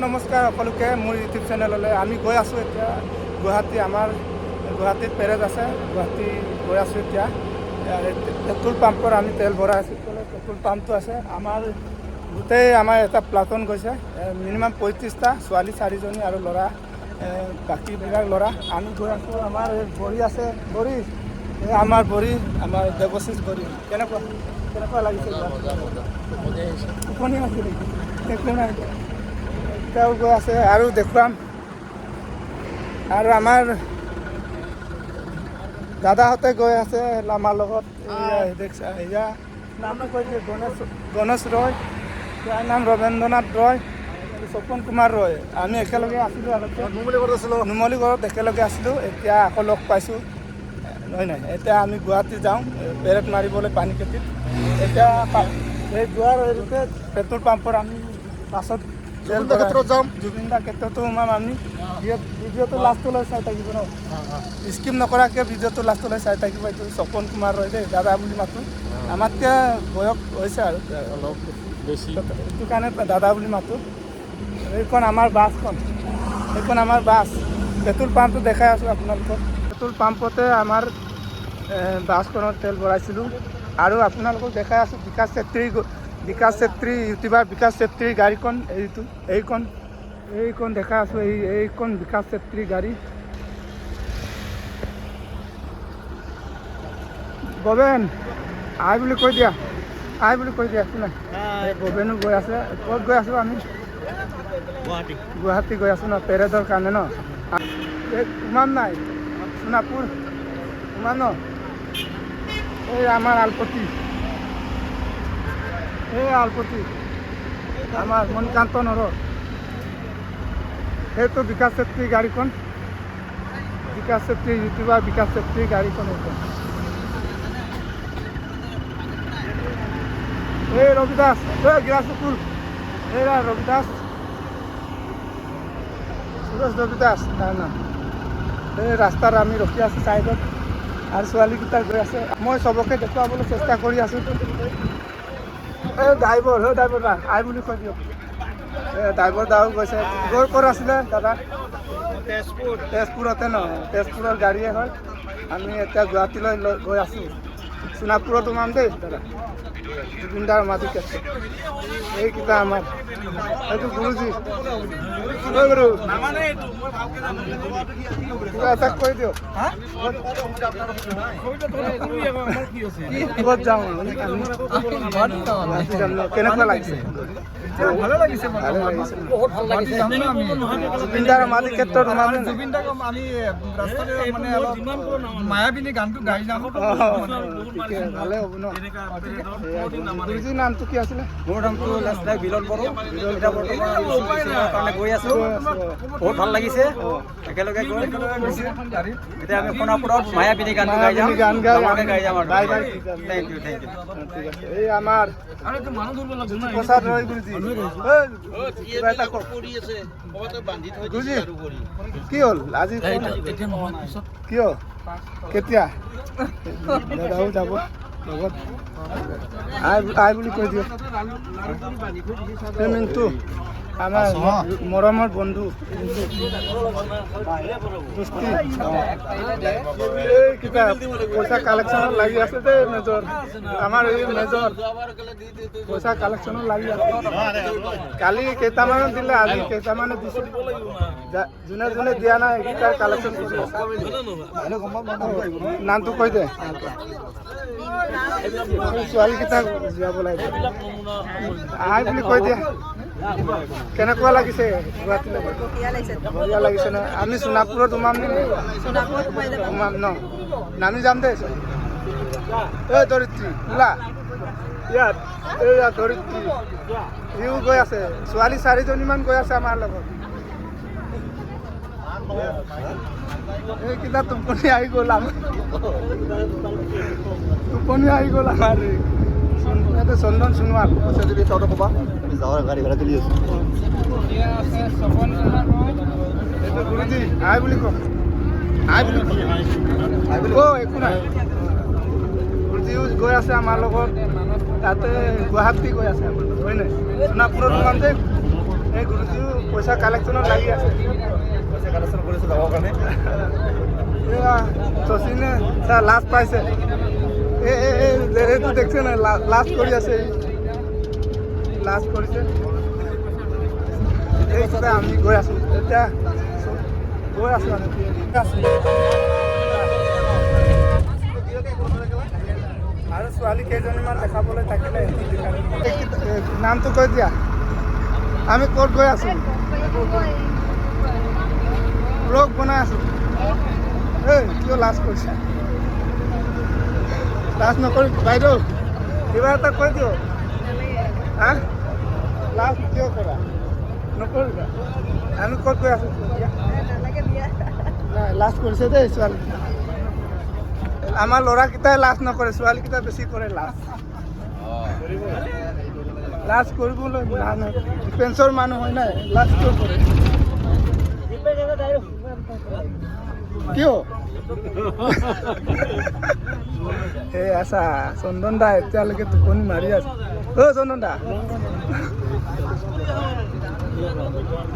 নমস্কাৰ সকলোকে মোৰ ইউটিউব চেনেললৈ আমি গৈ আছোঁ এতিয়া গুৱাহাটী আমাৰ গুৱাহাটীত পেৰেড আছে গুৱাহাটী গৈ আছোঁ এতিয়া পেট্ৰল পাম্পৰ আমি তেল ভৰাই আছোঁ পেট্ৰল পাম্পটো আছে আমাৰ গোটেই আমাৰ এটা প্লাটুন গৈছে মিনিমাম 35টা ছোৱালী 4জনী আৰু ল'ৰা বাকীবিলাক ল'ৰা আমি গৈ আছোঁ আমাৰ বৰি আছে বৰি আমাৰ বৰি আমাৰ দেৱশীষ বৰি কেনেকুৱা লাগিছে টোপনি আছে নেকি একো নাই তেওঁ গৈ আছে আৰু দেখুৱাম আৰু আমাৰ দাদাহঁতে গৈ আছে আমাৰ লগত এয়া নামটো কৈছে গণেশ ৰয় ইয়াৰ নাম ৰবীন্দ্ৰনাথ ৰয় স্বপন কুমাৰ ৰয় আমি একেলগে আছিলোঁ আগতে নুমলীগড়ত একেলগে আছিলোঁ এতিয়া আকৌ লগ পাইছোঁ নহয় এতিয়া আমি গুৱাহাটী যাওঁ পেৰেড মাৰিবলৈ পানীখেতিত এতিয়া এই যোৱাৰ হেৰিতে পেট্ৰল পাম্পৰ আমি পাছত জুবিন দা ক্ষেত্ৰতো সোমাম আমি ভিডিঅ'টো লাষ্টলৈ চাই থাকিব ন স্কিপ নকৰাকৈ ভিডিঅ'টো লাষ্টলৈ চাই থাকিব এইটো স্বপন কুমাৰ ৰয় দেই দাদা বুলি মাতোঁ আমাতকৈ বয়স হৈছে আৰু অলপ বেছি সেইটো কাৰণে দাদা বুলি মাতোঁ এইখন আমাৰ বাছখন এইখন আমাৰ বাছ পেট্ৰল পাম্পটো দেখাই আছোঁ আপোনালোকক পেট্ৰল পাম্পতে আমাৰ বাছখনত তেল ভৰাইছিলোঁ আৰু আপোনালোকক দেখাই আছোঁ বিকাশ চেত্ৰী ইউটিউবাৰ বিকাশ চেত্ৰীৰ গাড়ীখন এইখন দেখাই আছোঁ এইখন বিকাশ চেত্ৰীৰ গাড়ী ববেন আই বুলি কৈ দিয়া একো নাই ববেনো গৈ আছে ক'ত গৈ আছোঁ আমি গুৱাহাটী গৈ আছোঁ ন পেৰেডৰ কাৰণে ন সোমাম নাই সোণাপুৰ সোমাম ন এই আমাৰ আলপতি আমাৰ মণিকান্ত নগৰ সেইটো বিকাশ চেত্ৰী গাড়ীখন বিকাশ চেত্ৰী ইউটিউবাৰ বিকাশ চেত্ৰী গাড়ীখন এইখন এই ৰবি দাস গিৰাচকুল এইয়া ৰবি দাস সুৰেশ ৰবি দাস তাৰ নাম এই ৰাস্তাত আমি ৰখি আছোঁ ছাইডত আৰু ছোৱালীকেইটা গৈ আছে মই চবকে দেখুৱাবলৈ চেষ্টা কৰি আছোঁ এই ড্ৰাইভাৰ দা আই বুলি কৈ দিয়ক ড্ৰাইভাৰ দাও গৈছে গৈ ক'ত আছিলে দাদা তেজপুৰতে ন তেজপুৰৰ গাড়ীয়ে হয় আমি এতিয়া গুৱাহাটীলৈ গৈ আছোঁ সোণাপুৰত সোমাম দেই দাদা জুবিন দাৰ মাটি আছে এইকেইটা আমাৰ এইটো গুৰুজী গুৰু কিবা এটা কৈ দিয়ক ক'ত যাওঁ কেনেকুৱা লাগিছে ভালে লাগিছে বহুত ভাল লাগিছে জুবিন দাৰ মাটি ক্ষেত্ৰত সোমাম জুবিন দাক আমি ৰাস্তাতে মানে অলপ মায়াবিনী গানটো গাই যাম ভালে হ'ব ন গুৰুজীৰ নামটো কি আছিলে মোৰ নামটো বিলন বড়ো এতিয়া বৰ্তমান কাৰণে গৈ আছোঁ বহুত ভাল লাগিছে একেলগে গৈ এতিয়া আমি সোণাপুৰত মায়াবিনী গানটো গাই যাম থেংক ইউ এই আমাৰ প্ৰসাদ ৰয় গুৰুজী কি হ'ল আজি কিয় কেতিয়া দাদাও যাব লগত আই বুলি কৈ দিয়ক মিণ্টু আমাৰ মৰমৰ বন্ধু এইকেইটা পইচা কালেকশ্যনত লাগি আছে দেই মেজৰ আমাৰ এই মেজৰ পইচা কালেকশ্যনত লাগি আছে কালি কেইটামানত দিলে আজি কেইটামানে দিছে যোনে যোনে দিয়া নাই এইকেইটাৰ কালেকশ্যন কৰি আছে নামটো কৈ দে ছোৱালীকেইটাক জীয়াব লাগিব আই বুলি কৈ দিয়া কেনেকুৱা লাগিছে গুৱাহাটীলৈ বঢ়িয়া লাগিছে ন আমি সোণাপুৰত সোমাম নেকি সোমাম ন নামি যাম দেই এই ধৰিত্ৰী ওলা ইয়াত এইয়া ধৰিত্ৰী সিও গৈ আছে ছোৱালী 4জনীমান গৈ আছে আমাৰ লগত এইকেইটা টোপনি আহি গ'ল আমাৰ চন্দন সোণোৱাল যদি তহঁতে ক'বা আমি যাওঁ গাড়ী ভাড়া তুলি আছোঁ এইটো গুৰুজী আই বুলি কওঁ একো নাই গুৰুজীও গৈ আছে আমাৰ লগত তাতে গুৱাহাটী গৈ আছে হয় নাই সোণাপুৰত সোমাম যে এই গুৰুজী পইচা কালেকশ্যনত লাগি আছে। পইচা কালেকশ্যন কৰিছে যাবৰ কাৰণে। এয়া শচীনে ছাৰ লাজ পাইছে। এইটো দেখছে নাই লাজ কৰি আছে, লাজ কৰিছে। এইকেইটা আমি গৈ আছোঁ এতিয়া, গৈ আছোঁ আমি আৰু ছোৱালী কেইজনীমান দেখাবলৈ থাকিলে নামটো কৈ দিয়া। আমি ক'ত গৈ আছোঁ? ব্লগ বনাই আছোঁ। এই কিয় লাজ কৰিছা? লাজ নকৰি বাইদেউ কিবা এটা কৈ দিয়ক। হা লাজ কিয় কৰা? নকৰিবা। আমি ক'ত গৈ আছোঁ? নাই লাজ কৰিছে দেই ছোৱালী। আমাৰ ল'ৰাকেইটাই লাজ নকৰে, ছোৱালীকেইটা বেছি কৰে লাজ। লাজ কৰিবলৈ নাই, ডিফেন্সৰ মানুহ হয় নাই, লাজ কিয় কৰে? কিয়? এই আছা চন্দন দা এতিয়ালৈকে টোপনি মাৰি আছে। অ' চন্দন দা,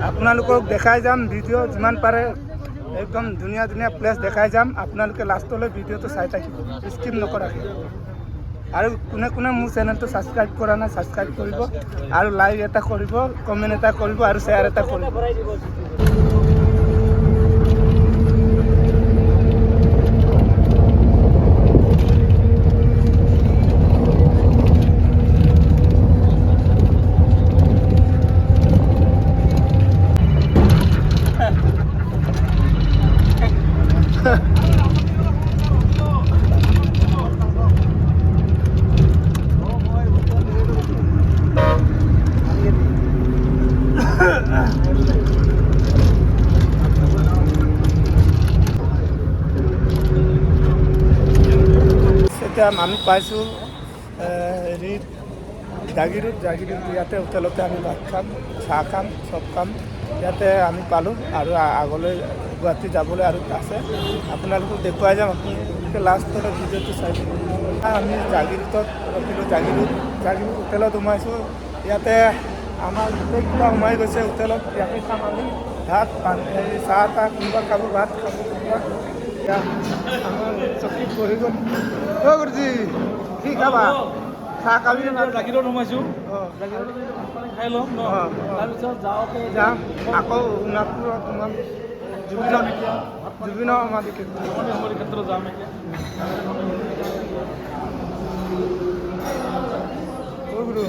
আপোনালোকক দেখাই যাম ভিডিঅ' যিমান পাৰে, একদম ধুনীয়া ধুনীয়া প্লেচ দেখাই যাম। আপোনালোকে লাষ্টলৈ ভিডিঅ'টো চাই থাকিব, স্কিপ নকৰাকৈ। আৰু কোনে কোনে মোৰ চেনেলটো ছাবস্ক্ৰাইব কৰা নাই ছাবস্ক্ৰাইব কৰিব, আৰু লাইক এটা কৰিব, কমেণ্ট এটা কৰিব, আৰু শ্বেয়াৰ এটা কৰিব। এতিয়া আমি পাইছোঁ হেৰিত জাগিৰোড ইয়াতে হোটেলতে আমি ভাত খাম, চাহ খাম, চব খাম। ইয়াতে আমি পালোঁ আৰু আগলৈ গুৱাহাটী যাবলৈ আৰু আছে। আপোনালোকক দেখুৱাই যাম, আপোনালোকে লাষ্টলৈ ভিডিঅ'টো চাই দিব। আমি জাগিৰোডত ৰখিলোঁ, জাগিৰোড হোটেলত সোমাইছোঁ। ইয়াতে আমাৰ গোটেইকেইটা সোমাই গৈছে হোটেলত। ইয়াতে খাম আমি ভাত পানী, চাহ তাহ, কোনোবা খাব ভাত খাব, কোনোবা এতিয়া আমাৰ চকীত বহি গ'ল। অ' গুৰুজী কি খাবা? চাহ খাবি? জাগিৰোড সোমাইছোঁ, অঁ খাই ল'ম ন, তাৰপিছত যাওঁতে যাম আকৌ নাগপুৰত সোমাম, জুবিনৰ সমাধি ক্ষেত্ৰত যাম এতিয়া। গুৰু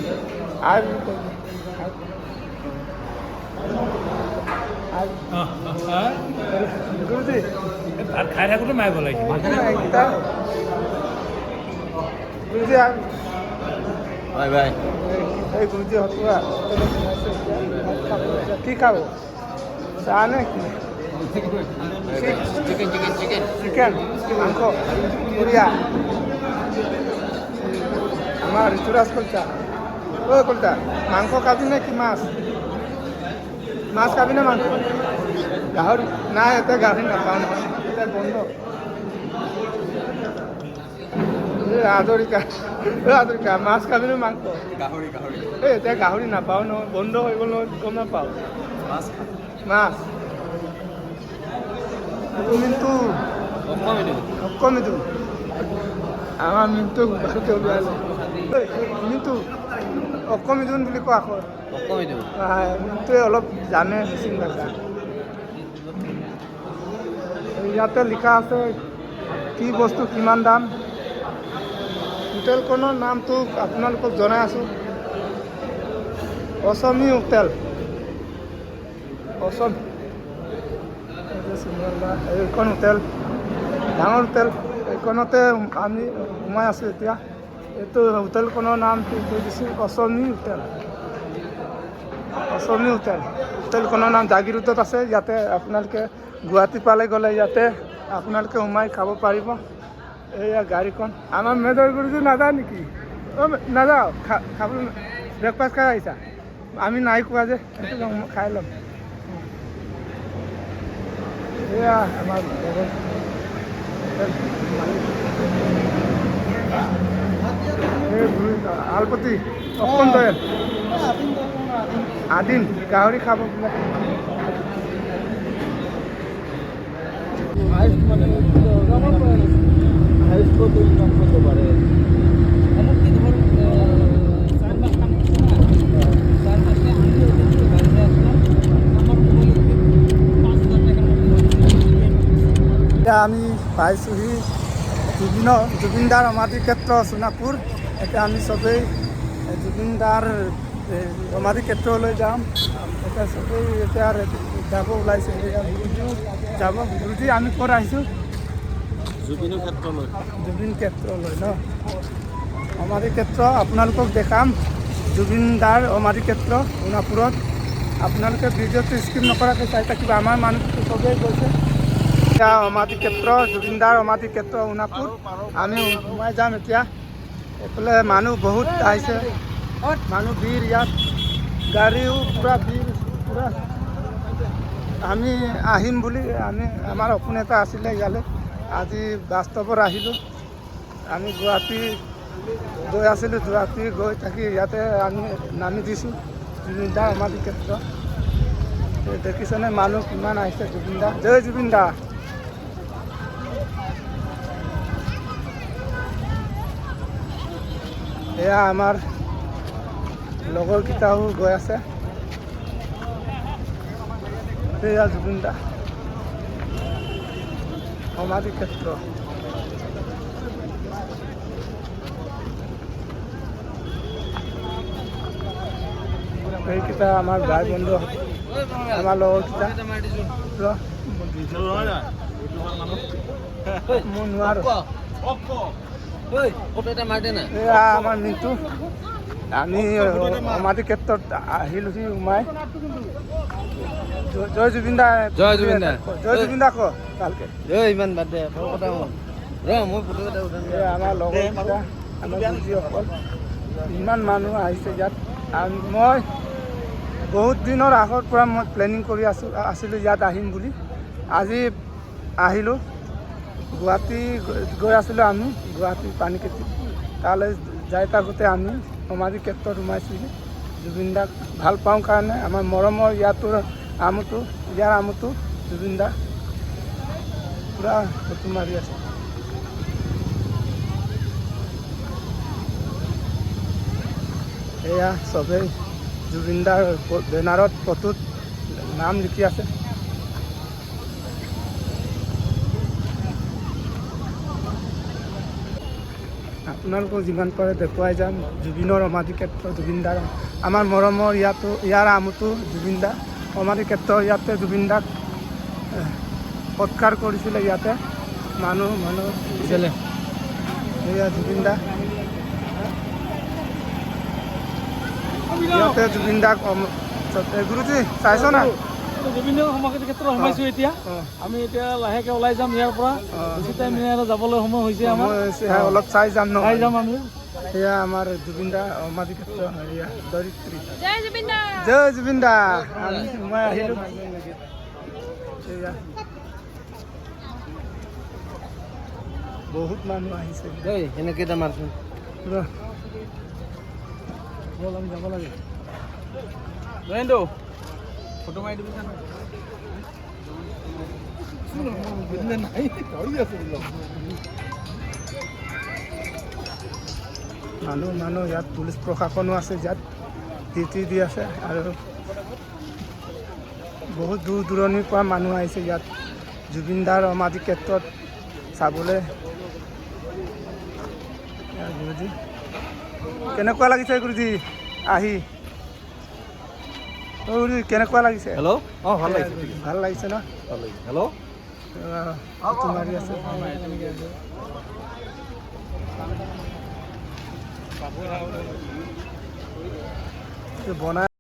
গুৰুজী ভাত খাই থাকোঁতে মাৰিব লাগিব। Guruji bye bye. এই গুৰুজী হতুৱা কি খাব? চাহ নে কি? চিকেন মাংস বঢ়িয়া। আমাৰ ঋতুৰাজ কলিতা, অ' কলিতা মাংস খাবি নে কি? মাছ খাবি নে মাংস? গাহৰি নাই, এতিয়া গাহৰি নাপাওঁ নহয়, এতিয়া বন্ধ। হাজৰিকা মাছ খাবি নে মাংস? এই এতিয়া গাহৰি নাপাওঁ নহয়, বন্ধ হৈ গ'ল নহয়, গম নাপাওঁ। মাছ মিণ্টু অকমিটো আমাৰ মিণ্টু বাৰুতে ওলাই লয়। মিণ্টু অকমিদুন বুলি কোৱা আকৌ মিণ্টুৱে অলপ জানে মিচিং ভাষা। ইয়াতে লিখা আছে কি বস্তু কিমান দাম। হোটেলখনৰ নামটো আপোনালোকক জনাই আছোঁ, অসমী হোটেল। এইখন হোটেল ডাঙৰ হোটেল, এইখনতে আমি সোমাই আছোঁ এতিয়া। এইটো হোটেলখনৰ নামটো কৈ দিছোঁ অসমী হোটেল। হোটেলখনৰ নাম জাগিৰোডত আছে। ইয়াতে আপোনালোকে গুৱাহাটী পালে গ'লে ইয়াতে আপোনালোকে সোমাই খাব পাৰিব। এইয়া গাড়ীখন আমাৰ মেজৰ গুৰুজী নাযায় নেকি? অ' নাযাওঁ, খাবলৈ ব্ৰেকফাষ্ট খাই আহিছা? আমি নাই খোৱা যে, সেইটো খাই ল'ম। এয়া আমাৰ আলপতি অকণ দয়াল আদিম গাহৰি খাব বোলে। এতিয়া আমি পাইছোঁহি জুবিনদাৰ সমাধি ক্ষেত্ৰ সোণাপুৰ। এতিয়া আমি চবেই জুবিনদাৰ সমাধি ক্ষেত্ৰলৈ যাম। এতিয়া চবেই এতিয়া যাব ওলাইছে। যাব গুৰুজী, আমি ক'ত আহিছোঁ? জুবিনৰ ক্ষেত্ৰলৈ। জুবিন ক্ষেত্ৰলৈ ন সমাধি ক্ষেত্ৰ আপোনালোকক দেখাম। জুবিনদাৰ সমাধি ক্ষেত্ৰ সোণাপুৰত। আপোনালোকে ভিডিঅ'টো স্কিপ নকৰাকৈ চাই থাকিব। আমাৰ মানুহটো চবেই গৈছে। এতিয়া সমাধি ক্ষেত্ৰ জুবিনদাৰ সমাধি ক্ষেত্ৰ সোণাপুৰ। আমি সোমাই যাম এতিয়া। এইফালে মানুহ বহুত আহিছে, মানুহ ভিৰ ইয়াত, গাড়ীও পূৰা ভিৰ পূৰা। আমি আহিম বুলি আমাৰ সপোন এটা আছিলে ইয়ালৈ। আজি বাস্তৱত আহিলোঁ। আমি গুৱাহাটী গৈ আছিলোঁ, গুৱাহাটী গৈ থাকি ইয়াতে আমি নামি দিছোঁ জুবিনদাৰ সমাধি ক্ষেত্ৰ। দেখিছেনে মানুহ কিমান আহিছে? জুবিনদা, জয় জুবিনদা। এয়া আমাৰ লগৰকেইটাও গৈ আছে। এয়া জুবিনদা সমাধি ক্ষেত্ৰ। এইকেইটা আমাৰ ভাই বন্ধু, আমাৰ লগৰকেইটা। মই নোৱাৰোঁ। এয়া আমাৰ মিণ্টু। আমি সমাধি ক্ষেত্ৰত আহিলোহি সোমাই। জয় জুবিনদা। জয় জুবিনদা। জয় জুবিনদা ক ভালকে। ইমান বাদ দে, মই ফটো এটা উঠাম। আমাৰ লগৰকেইটা, আমাৰ গুৰুজীসকল, ইমান মানুহ আহিছে ইয়াত। মই বহুত দিনৰ আগৰ পৰা মই প্লেনিং কৰি আছিলোঁ ইয়াত আহিম বুলি। আজি আহিলোঁ। গুৱাহাটী গৈ আছিলোঁ আমি, গুৱাহাটী পানীকেতি। তালৈ যাই থাকোঁতে আমি সমাধি ক্ষেত্ৰত সোমাইছিলোঁ। জুবিনদাক ভাল পাওঁ কাৰণে আমাৰ মৰমৰ ইয়াৰ আমোটো জুবিনদা পূৰা ফটো মাৰি আছে। এয়া চবেই জুবিনদাৰ বেনাৰত ফটোত নাম লিখি আছে। আপোনালোকক যিমান পাৰে দেখুৱাই যাম জুবিনৰ সমাধি ক্ষেত্ৰ। জুবিনদাৰ আমাৰ মৰমৰ ইয়াৰ আমোটো জুবিনদা সমাধি ক্ষেত্ৰ। ইয়াতে জুবিনদাক সৎকাৰ কৰিছিলে ইয়াতে মানুহ এয়া জুবিনদা। ইয়াতে জুবিনদাক গুৰুজী চাইছ না? জুবিনৰ সমাধি ক্ষেত্ৰত সোমাইছোঁ এতিয়া। আমি এতিয়া লাহেকৈ ওলাই যাম ইয়াৰ পৰা। বেছি টাইম যাবলৈ সময় হৈছে আমাৰ। অলপ চাই যাম ন? চাই যাম আমি। এয়া আমাৰ জুবিনদা সমাধি ক্ষেত্ৰ। এয়া ধৰিত্ৰী। জয় জুবিনদা। জয় জুবিনদা। আমি সোমাই আহিলোঁ। এয়া বহুত মানুহ আহিছে। এনেকৈ এটা মাৰচোন। আমি যাব লাগে। জয়ন্ত ফটো মাৰি দিবি। মানুহ ইয়াত পুলিচ প্ৰশাসনো আছে, ইয়াত ডিউটি দি আছে। আৰু বহুত দূৰ দূৰণিৰ পৰা মানুহ আহিছে ইয়াত জুবিনদাৰ সমাধি ক্ষেত্ৰত চাবলৈ। গুৰুজী কেনেকুৱা লাগিছে? গুৰুজী আহি গুৰুজী কেনেকুৱা লাগিছে? হেল্ল', ভাল লাগিছে। ভাল লাগিছে ন? ভাল লাগিছে। হেল্ল', ফটো মাৰি আছে। বনাই